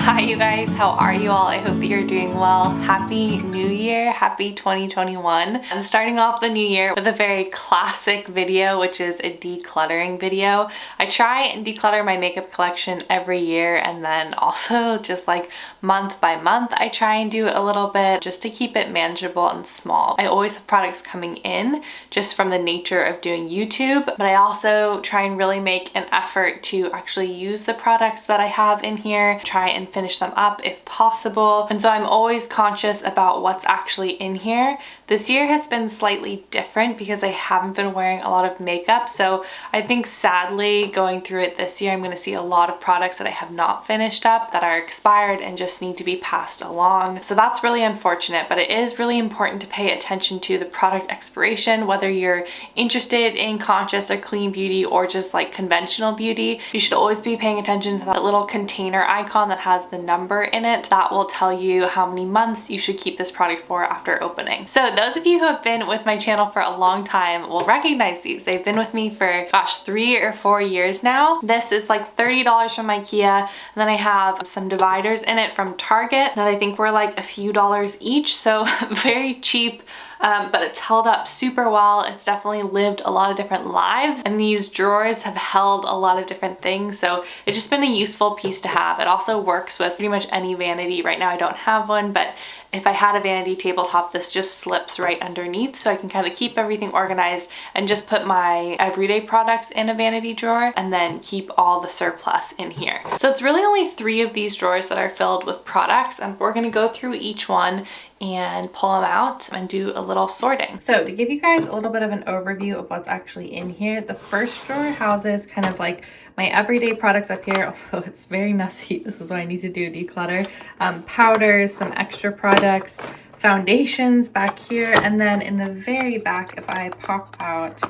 Hi you guys, how are you all? I hope that you're doing well. Happy New Year, happy 2021. I'm starting off the new year with a very classic video, which is a decluttering video. I try and declutter my makeup collection every year, and then also just like month by month I try and do a little bit just to keep it manageable and small. I always have products coming in just from the nature of doing YouTube, but I also try and really make an effort to actually use the products that I have in here, try and finish them up if possible. And so I'm always conscious about what's actually in here. This year has been slightly different because I haven't been wearing a lot of makeup. So I think sadly going through it this year, I'm going to see a lot of products that I have not finished up that are expired and just need to be passed along. So that's really unfortunate, but it is really important to pay attention to the product expiration, whether you're interested in conscious or clean beauty or just like conventional beauty. You should always be paying attention to that little container icon that has the number in it. That will tell you how many months you should keep this product for after opening. So those of you who have been with my channel for a long time will recognize these. They've been with me for, gosh, 3 or 4 years now. This is like $30 from IKEA, and then I have some dividers in it from Target that I think were like a few dollars each, so very cheap. But it's held up super well. It's definitely lived a lot of different lives, and these drawers have held a lot of different things, so it's just been a useful piece to have. It also works with pretty much any vanity. Right now I don't have one, but if I had a vanity tabletop, this just slips right underneath, so I can kind of keep everything organized and just put my everyday products in a vanity drawer and then keep all the surplus in here. So it's really only 3 of these drawers that are filled with products, and we're gonna go through each one and pull them out and do a little sorting. So to give you guys a little bit of an overview of what's actually in here, the first drawer houses kind of like my everyday products up here, although it's very messy. This is why I need to do a declutter. Powders, some extra products, foundations back here, and then in the very back, if I pop out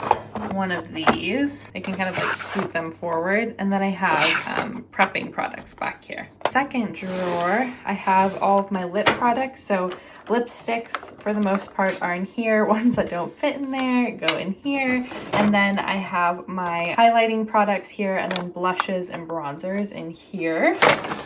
one of these, I can kind of like scoot them forward, and then I have prepping products back here. Second drawer, I have all of my lip products. So lipsticks for the most part are in here. Ones that don't fit in there go in here, and then I have my highlighting products here, and then blushes and bronzers in here.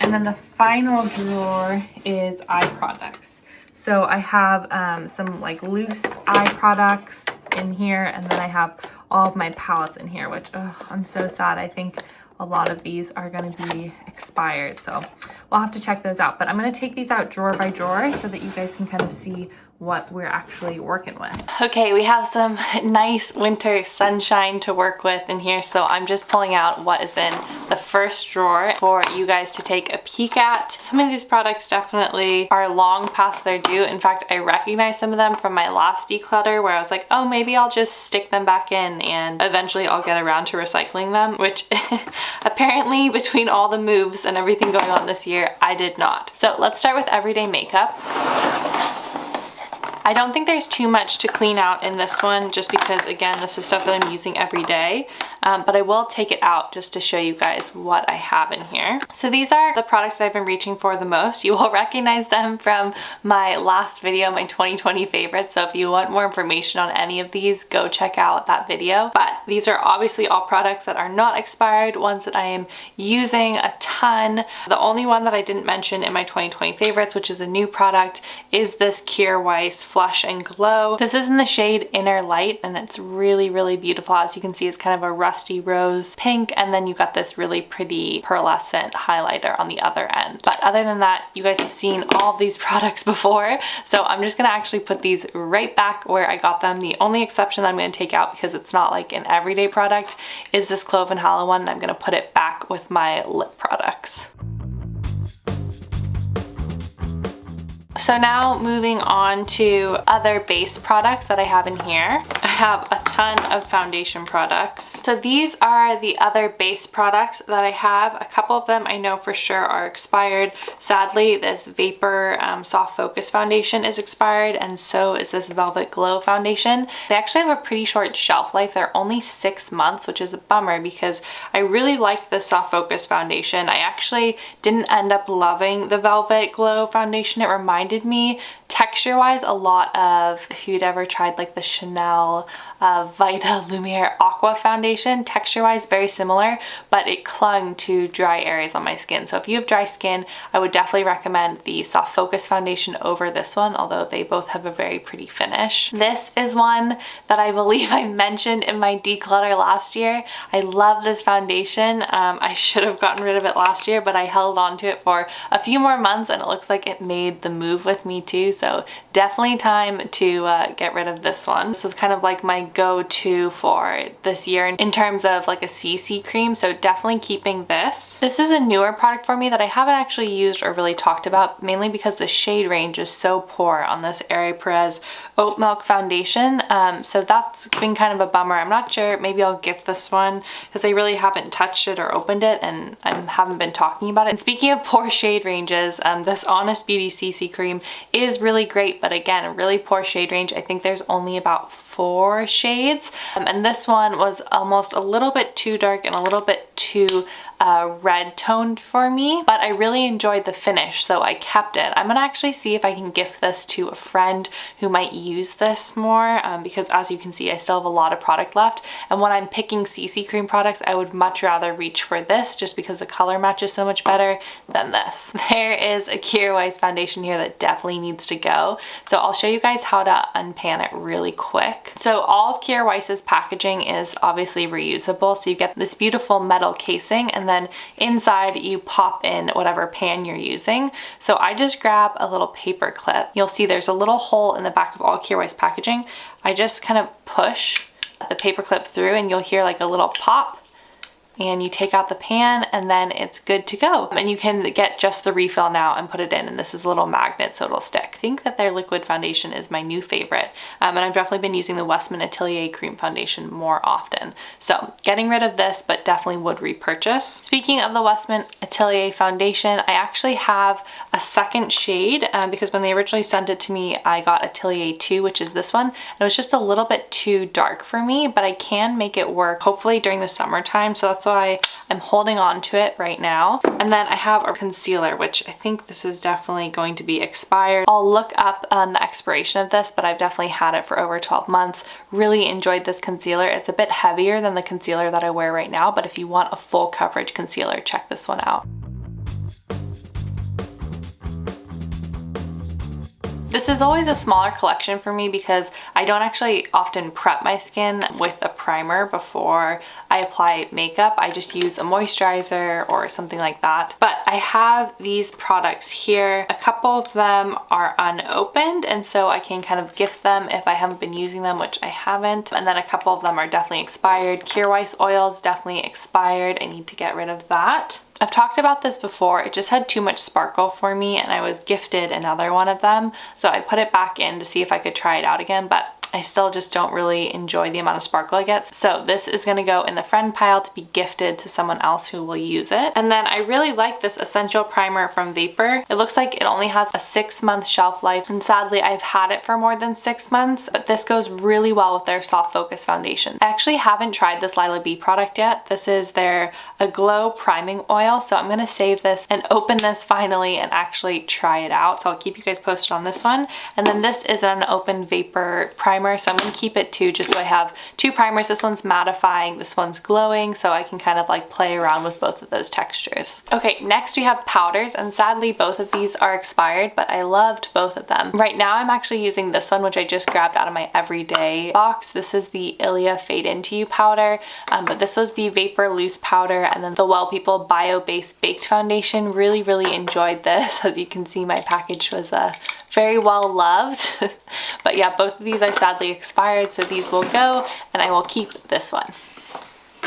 And then the final drawer is eye products. So I have some like loose eye products in here, and then I have all of my palettes in here, which I'm so sad. I think a lot of these are going to be expired, so we'll have to check those out. But I'm going to take these out drawer by drawer so that you guys can kind of see what we're actually working with. Okay, we have some nice winter sunshine to work with in here, so I'm just pulling out what is in the first drawer for you guys to take a peek at. Some of these products definitely are long past their due. In fact, I recognize some of them from my last declutter where I was like, oh, maybe I'll just stick them back in and eventually I'll get around to recycling them, which apparently between all the moves and everything going on this year, I did not. So let's start with everyday makeup. I don't think there's too much to clean out in this one, just because again, this is stuff that I'm using every day, but I will take it out just to show you guys what I have in here. So these are the products that I've been reaching for the most. You will recognize them from my last video, my 2020 favorites. So if you want more information on any of these, go check out that video. But these are obviously all products that are not expired, ones that I am using a ton. The only one that I didn't mention in my 2020 favorites, which is a new product, is this Kjaer Weis Flush and Glow. This is in the shade Inner Light, and it's really, really beautiful. As you can see, it's kind of a rusty rose pink, and then you got this really pretty pearlescent highlighter on the other end. But other than that, you guys have seen all of these products before, so I'm just gonna actually put these right back where I got them. The only exception that I'm gonna take out, because it's not like an everyday product, is this Clove and Hallow one, and I'm gonna put it back with my lip products. So now moving on to other base products that I have in here. I have a ton of foundation products. So these are the other base products that I have. A couple of them I know for sure are expired. Sadly, this Vapor Soft Focus foundation is expired, and so is this Velvet Glow foundation. They actually have a pretty short shelf life. They're only 6 months, which is a bummer because I really liked the Soft Focus foundation. I actually didn't end up loving the Velvet Glow foundation. It reminded me texture wise a lot of, if you'd ever tried like the Chanel Vita Lumiere Aqua foundation. Texture-wise, very similar, but it clung to dry areas on my skin. So if you have dry skin, I would definitely recommend the Soft Focus foundation over this one, although they both have a very pretty finish. This is one that I believe I mentioned in my declutter last year. I love this foundation. I should have gotten rid of it last year, but I held on to it for a few more months and it looks like it made the move with me too. So definitely time to get rid of this one. This was kind of like my go-to for this year in terms of like a CC cream. So definitely keeping this. This is a newer product for me that I haven't actually used or really talked about, mainly because the shade range is so poor on this Aerie Perez Oat Milk foundation. So that's been kind of a bummer. I'm not sure, maybe I'll gift this one because I really haven't touched it or opened it and I haven't been talking about it. And speaking of poor shade ranges, this Honest Beauty CC cream is really great, but again, a really poor shade range. I think there's only about 4 shades, and this one was almost a little bit too dark and a little bit too red toned for me, but I really enjoyed the finish, so I kept it. I'm gonna actually see if I can gift this to a friend who might use this more, because as you can see, I still have a lot of product left, and when I'm picking CC cream products, I would much rather reach for this just because the color match is so much better than this. There is a Kira Weiss foundation here that definitely needs to go, so I'll show you guys how to unpan it really quick. So all of Kira Weiss's packaging is obviously reusable, so you get this beautiful metal casing, and then inside you pop in whatever pan you're using. So I just grab a little paper clip. You'll see there's a little hole in the back of all Kira Weiss packaging. I just kind of push the paper clip through and you'll hear like a little pop, and you take out the pan and then it's good to go. And you can get just the refill now and put it in, and this is a little magnet so it'll stick. I think that their liquid foundation is my new favorite, and I've definitely been using the Westman Atelier cream foundation more often. So getting rid of this, but definitely would repurchase. Speaking of the Westman Atelier foundation, I actually have a second shade because when they originally sent it to me, I got Atelier 2, which is this one. It was just a little bit too dark for me, but I can make it work hopefully during the summertime, so that's why I'm holding on to it right now. And then I have a concealer, which I think this is definitely going to be expired. I'll look up on the expiration of this, but I've definitely had it for over 12 months. Really enjoyed this concealer. It's a bit heavier than the concealer that I wear right now, but if you want a full coverage concealer, check this one out. This is always a smaller collection for me because I don't actually often prep my skin with a primer before I apply makeup. I just use a moisturizer or something like that. But I have these products here. A couple of them are unopened, and so I can kind of gift them if I haven't been using them, which I haven't. And then a couple of them are definitely expired. Kira Weiss oil is definitely expired. I need to get rid of that. I've talked about this before, it just had too much sparkle for me and I was gifted another one of them. So I put it back in to see if I could try it out again, but I still just don't really enjoy the amount of sparkle I get. So this is gonna go in the friend pile to be gifted to someone else who will use it. And then I really like this Essential Primer from Vapor. It looks like it only has a 6-month shelf life, and sadly I've had it for more than 6 months, but this goes really well with their Soft Focus foundation. I actually haven't tried this Lila B product yet. This is their Aglow Priming Oil, so I'm gonna save this and open this finally and actually try it out. So I'll keep you guys posted on this one. And then this is an unopened Vapor Primer, so I'm going to keep it too, just so I have 2 primers. This one's mattifying, this one's glowing, so I can kind of like play around with both of those textures. Okay, next we have powders, and sadly both of these are expired, but I loved both of them. Right now I'm actually using this one, which I just grabbed out of my everyday box. This is the Ilia Fade Into You powder, but this was the Vapor Loose powder, and then the Well People Bio-Based Baked Foundation. Really enjoyed this. As you can see, my package was very well loved. But yeah, both of these are sadly expired, so these will go and I will keep this one.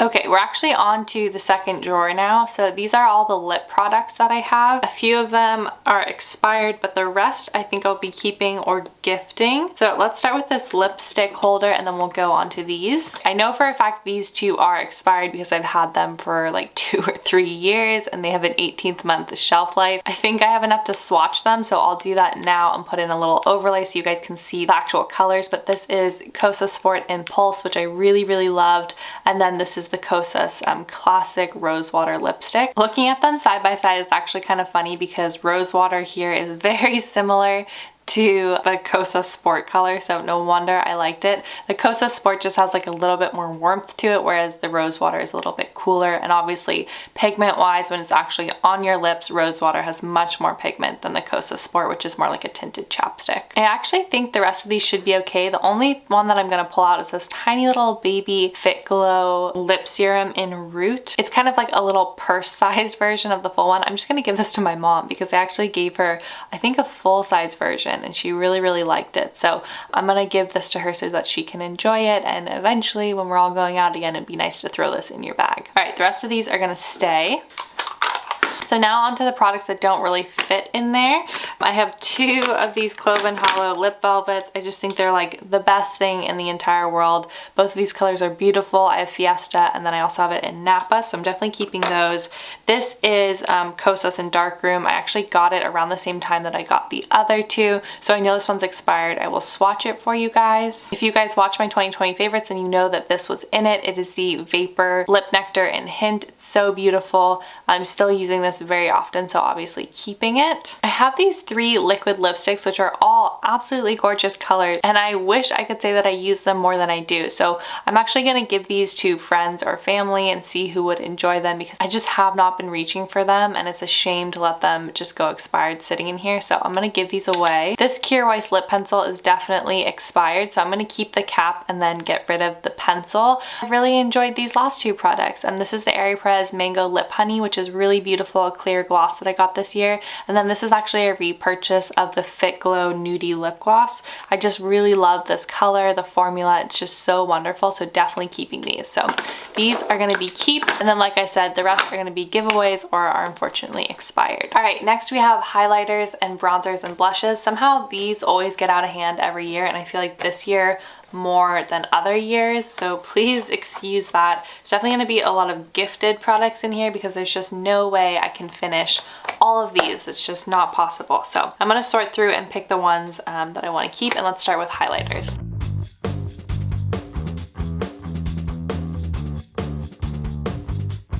Okay, we're actually on to the second drawer now. So these are all the lip products that I have. A few of them are expired, but the rest I think I'll be keeping or gifting. So let's start with this lipstick holder and then we'll go on to these. I know for a fact these 2 are expired because I've had them for like 2 or 3 years and they have an 18th month shelf life. I think I have enough to swatch them, so I'll do that now and put in a little overlay so you guys can see the actual colors. But this is Kosas Sport Impulse, which I really loved. And then this is the Kosas classic Rosewater lipstick. Looking at them side by side is actually kind of funny because Rosewater here is very similar to the Cosa Sport color, so no wonder I liked it. The Cosa Sport just has like a little bit more warmth to it, whereas the rose water is a little bit cooler. And obviously pigment wise, when it's actually on your lips, rose water has much more pigment than the Cosa Sport, which is more like a tinted chapstick. I actually think the rest of these should be okay. The only one that I'm going to pull out is this tiny little baby Fit Glow lip serum in Root. It's kind of like a little purse-sized version of the full one. I'm just going to give this to my mom because I actually gave her, I think, a full-size version and she really liked it. So I'm going to give this to her so that she can enjoy it, and eventually when we're all going out again, it'd be nice to throw this in your bag. All right, the rest of these are going to stay. So now onto the products that don't really fit in there. I have 2 of these Cloven Hollow lip velvets. I just think they're like the best thing in the entire world. Both of these colors are beautiful. I have Fiesta and then I also have it in Napa, so I'm definitely keeping those. This is Kosas in Darkroom. I actually got it around the same time that I got the other 2, so I know this one's expired. I will swatch it for you guys. If you guys watch my 2020 favorites, then you know that this was in it. It is the Vapor Lip Nectar in Hint. It's so beautiful. I'm still using this very often, so obviously keeping it. I have these 3 liquid lipsticks, which are all absolutely gorgeous colors, and I wish I could say that I use them more than I do. So I'm actually going to give these to friends or family and see who would enjoy them, because I just have not been reaching for them and it's a shame to let them just go expired sitting in here. So I'm going to give these away. This Kjaer Weis lip pencil is definitely expired, so I'm going to keep the cap and then get rid of the pencil. I really enjoyed these last 2 products, and this is the Aeropress Mango Lip Honey, which is really beautiful, a clear gloss that I got this year. And then this is actually a repurchase of the Fit Glow Nudie lip gloss. I just really love this color, the formula, it's just so wonderful, so definitely keeping these. So these are going to be keeps, and then like I said, the rest are going to be giveaways or are unfortunately expired. All right, next we have highlighters and bronzers and blushes. Somehow these always get out of hand every year, and I feel like this year more than other years, so please excuse that. There's definitely going to be a lot of gifted products in here because there's just no way I can finish all of these. It's just not possible. So I'm going to sort through and pick the ones that I want to keep, and let's start with highlighters.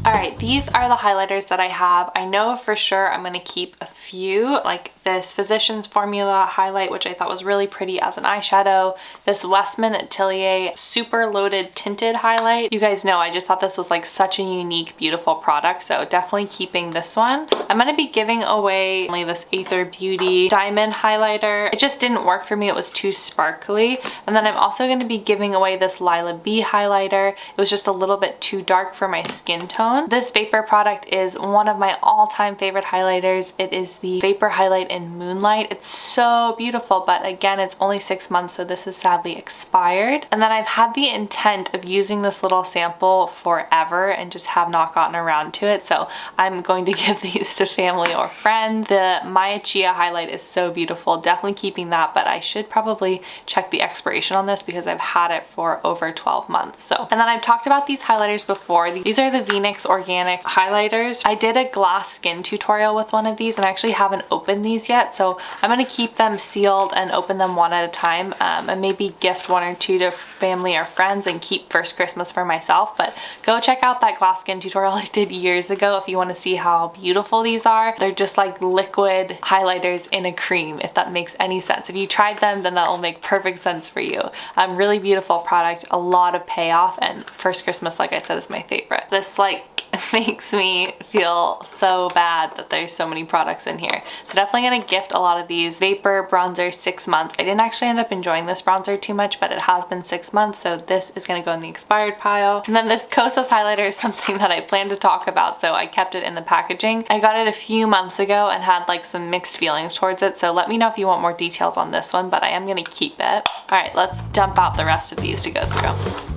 Alright, these are the highlighters that I have. I know for sure I'm going to keep a few, like this Physicians Formula highlight, which I thought was really pretty as an eyeshadow. This Westman Atelier Super Loaded Tinted highlight. You guys know I just thought this was like such a unique, beautiful product, so definitely keeping this one. I'm going to be giving away only this Aether Beauty Diamond highlighter. It just didn't work for me. It was too sparkly. And then I'm also going to be giving away this Lila B highlighter. It was just a little bit too dark for my skin tone. This Vapor product is one of my all-time favorite highlighters. It is the Vapor Highlight in Moonlight. It's so beautiful, but again, it's only 6 months, so this is sadly expired. And then I've had the intent of using this little sample forever and just have not gotten around to it, so I'm going to give these to family or friends. The Maya Chia highlight is so beautiful. Definitely keeping that, but I should probably check the expiration on this because I've had it for over 12 months. So, and then I've talked about these highlighters before. These are the Venix Organic highlighters. I did a glass skin tutorial with one of these and I actually haven't opened these yet, so I'm going to keep them sealed and open them one at a time, and maybe gift 1 or 2 to family or friends and keep first Christmas for myself. But go check out that glass skin tutorial I did years ago if you want to see how beautiful these are. They're just like liquid highlighters in a cream, if that makes any sense. If you tried them, then that will make perfect sense for you. Really beautiful product, a lot of payoff, and first Christmas, like I said, is my favorite. This like makes me feel so bad that there's so many products in here. So definitely gonna gift a lot of these. Vapor bronzer 6 months. I didn't actually end up enjoying this bronzer too much, but it has been 6 months, so this is gonna go in the expired pile. And then this Kosas highlighter is something that I plan to talk about, so I kept it in the packaging. I got it a few months ago and had like some mixed feelings towards it, so let me know if you want more details on this one, but I am gonna keep it. All right, let's dump out the rest of these to go through.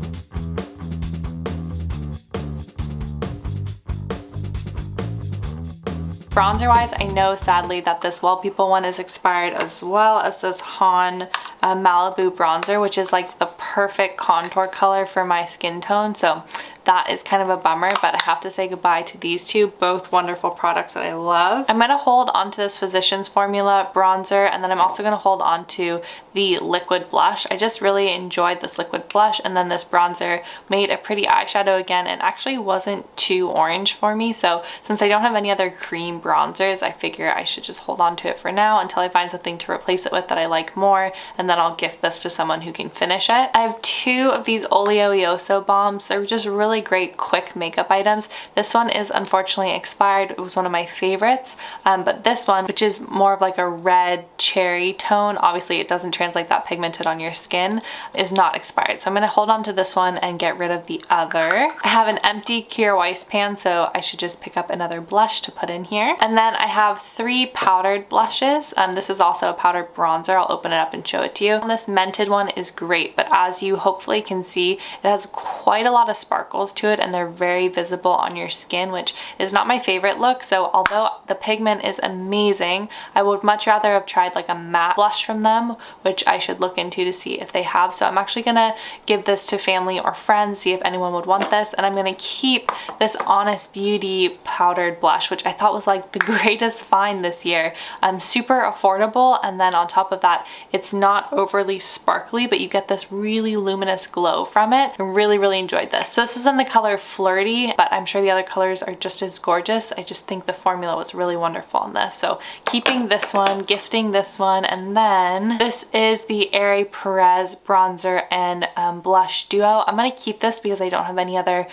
Bronzer wise, I know sadly that this Well People one is expired, as well as this Han Malibu bronzer, which is like the perfect contour color for my skin tone. So that is kind of a bummer, but I have to say goodbye to these two, both wonderful products that I love. I'm going to hold on to this Physicians Formula bronzer, and then I'm also going to hold on to the liquid blush. I just really enjoyed this liquid blush, and then this bronzer made a pretty eyeshadow again, and actually wasn't too orange for me. So since I don't have any other cream bronzers, I figure I should just hold on to it for now until I find something to replace it with that I like more, and then I'll gift this to someone who can finish it. I have two of these Oleoso bombs. They're just really great quick makeup items. This one is unfortunately expired. It was one of my favorites, but this one, which is more of like a red cherry tone, obviously it doesn't translate that pigmented on your skin, is not expired. So I'm going to hold on to this one and get rid of the other. I have an empty Kjaer Weis pan, so I should just pick up another blush to put in here. And then I have three powdered blushes. This is also a powdered bronzer. I'll open it up and show it to you. And this mented one is great, but as you hopefully can see, it has quite a lot of sparkles to it, and they're very visible on your skin, which is not my favorite look. So although the pigment is amazing, I would much rather have tried like a matte blush from them, which I should look into to see if they have. So I'm actually gonna give this to family or friends, see if anyone would want this, and I'm gonna keep this Honest Beauty powdered blush, which I thought was like the greatest find this year. Super affordable, and then on top of that, it's not overly sparkly, but you get this really luminous glow from it. I really enjoyed this. So this is in the color Flirty, but I'm sure the other colors are just as gorgeous. I just think the formula was really wonderful on this. So keeping this one, gifting this one, and then this is the Aerie Perez bronzer and blush duo. I'm gonna keep this because I don't have any other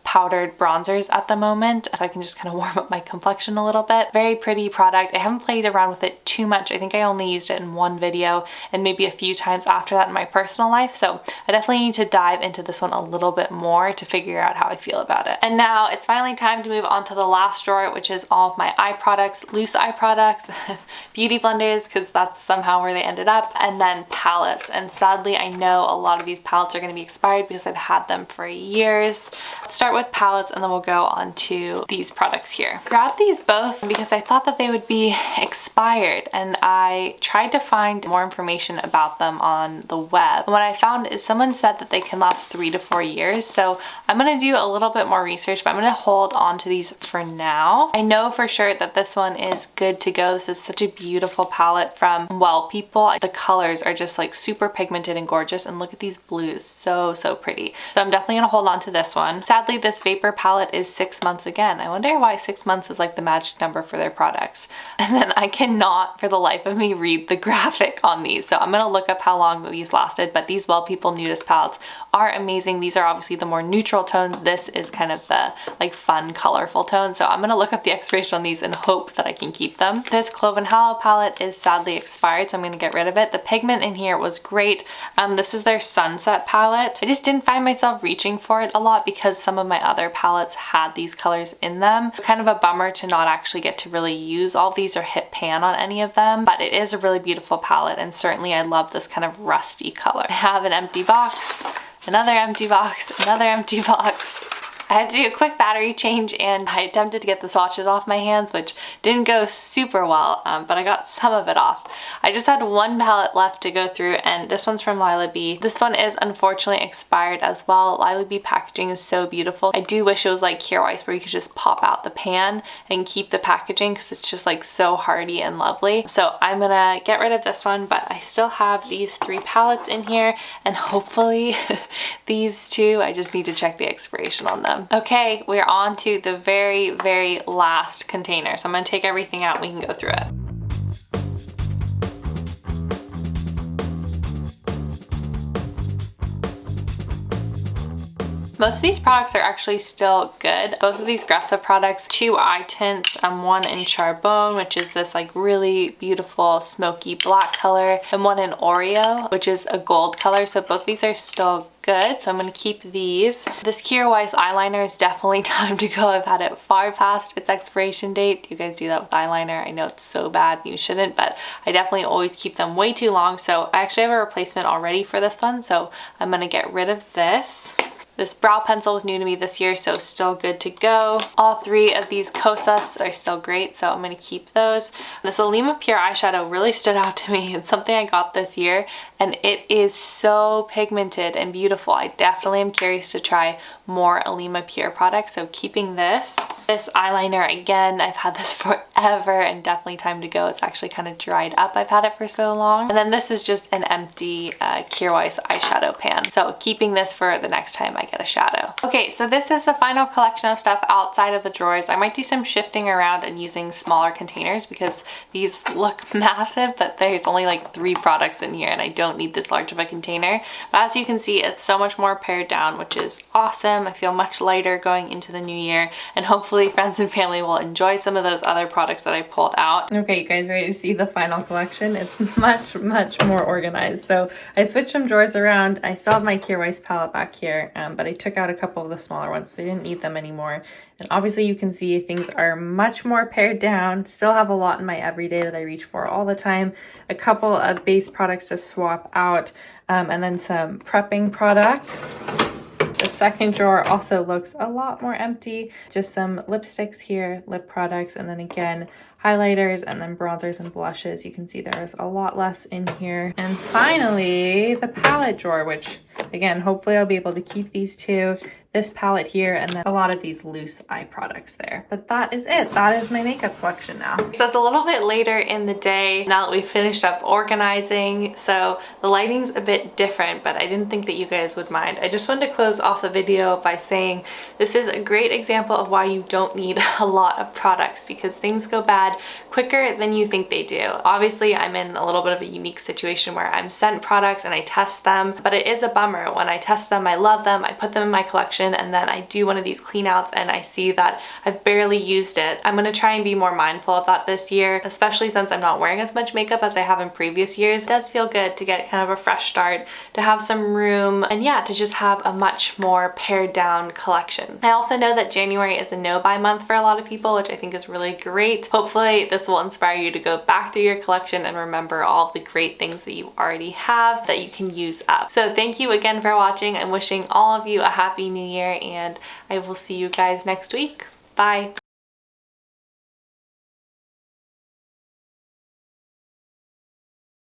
powdered bronzers at the moment, so I can just kind of warm up my complexion a little bit. Very pretty product. I haven't played around with it too much. I think I only used it in one video and maybe a few times after that in my personal life, so I definitely need to dive into this one a little bit more to figure out how I feel about it. And now it's finally time to move on to the last drawer, which is all of my eye products, loose eye products, beauty blenders, because that's somehow where they ended up, and then palettes. And sadly, I know a lot of these palettes are going to be expired because I've had them for years. Let's start with palettes, and then we'll go on to these products here. Grabbed these both because I thought that they would be expired, and I tried to find more information about them on the web. And what I found is someone said that they can last 3 to 4 years. So I'm going to do a little bit more research, but I'm going to hold on to these for now. I know for sure that this one is good to go. This is such a beautiful palette from Well People. The colors are just like super pigmented and gorgeous, and look at these blues, so pretty. So I'm definitely going to hold on to this one. Sadly, this Vapor palette is 6 months again. I wonder why 6 months is like the magic number for their products. And then I cannot for the life of me read the graphic on these, so I'm going to look up how long these lasted. But these Well People Nudist palettes are amazing. These are obviously the more neutral tones. This is kind of the like fun colorful tone, so I'm going to look up the expiration on these and hope that I can keep them. This Clove and Hallow palette is sadly expired, so I'm going to get rid of it. The pigment in here was great. This is their Sunset palette. I just didn't find myself reaching for it a lot because some of my other palettes had these colors in them. Kind of a bummer to not actually get to really use all of these or hit pan on any of them, but it is a really beautiful palette, and certainly I love this kind of rusty color. I have an empty box, another empty box, another empty box. I had to do a quick battery change, and I attempted to get the swatches off my hands, which didn't go super well, but I got some of it off. I just had one palette left to go through, and this one's from Lila B. This one is unfortunately expired as well. Lila B packaging is so beautiful. I do wish it was like Kjaer Weis where you could just pop out the pan and keep the packaging, because it's just like so hardy and lovely. So I'm gonna get rid of this one, but I still have these 3 palettes in here, and hopefully these 2, I just need to check the expiration on them. Okay, we're on to the very last container. So I'm gonna take everything out and we can go through it. Most of these products are actually still good. Both of these Gressa products, 2 eye tints, one in Charbonne, which is this like really beautiful smoky black color, and one in Oreo, which is a gold color. So both these are still good, so I'm going to keep these. This Kjaer Weis eyeliner is definitely time to go. I've had it far past its expiration date. You guys do that with eyeliner. I know it's so bad, you shouldn't, but I definitely always keep them way too long. So I actually have a replacement already for this one, so I'm going to get rid of this. This brow pencil was new to me this year, so still good to go. All 3 of these Kosas are still great, so I'm going to keep those. This Alima Pure eyeshadow really stood out to me. It's something I got this year, and it is so pigmented and beautiful. I definitely am curious to try more Alima Pure products, so keeping this. This eyeliner, again, I've had this forever and definitely time to go. It's actually kind of dried up. I've had it for so long. And then this is just an empty Kierweiss eyeshadow pan. So keeping this for the next time I get a shadow. Okay, so this is the final collection of stuff outside of the drawers. I might do some shifting around and using smaller containers because these look massive, but there's only like 3 products in here and I don't need this large of a container. But as you can see, it's so much more pared down, which is awesome. I feel much lighter going into the new year, and hopefully friends and family will enjoy some of those other products that I pulled out. Okay, you guys ready to see the final collection? It's much more organized. So I switched some drawers around. I still have my Kierweiss palette back here, but I took out a couple of the smaller ones, so I didn't need them anymore. And obviously you can see things are much more pared down. Still have a lot in my everyday that I reach for all the time. A couple of base products to swap out, and then some prepping products. The second drawer also looks a lot more empty. Just some lipsticks here, lip products, and then again, highlighters and then bronzers and blushes. You can see there's a lot less in here. And finally, the palette drawer, which again, hopefully I'll be able to keep these 2. This palette here, and then a lot of these loose eye products there. But that is it. That is my makeup collection now. So it's a little bit later in the day now that we've finished up organizing. So the lighting's a bit different, but I didn't think that you guys would mind. I just wanted to close off the video by saying this is a great example of why you don't need a lot of products, because things go bad quicker than you think they do. Obviously, I'm in a little bit of a unique situation where I'm sent products and I test them, but it is a bummer. When I test them, I love them, I put them in my collection, and then I do one of these clean outs and I see that I've barely used it. I'm gonna try and be more mindful of that this year, especially since I'm not wearing as much makeup as I have in previous years. It does feel good to get kind of a fresh start, to have some room, and yeah, to just have a much more pared down collection. I also know that January is a no-buy month for a lot of people, which I think is really great. Hopefully this will inspire you to go back through your collection and remember all the great things that you already have that you can use up. So thank you again for watching. I'm wishing all of you a happy new year, and I will see you guys next week. Bye.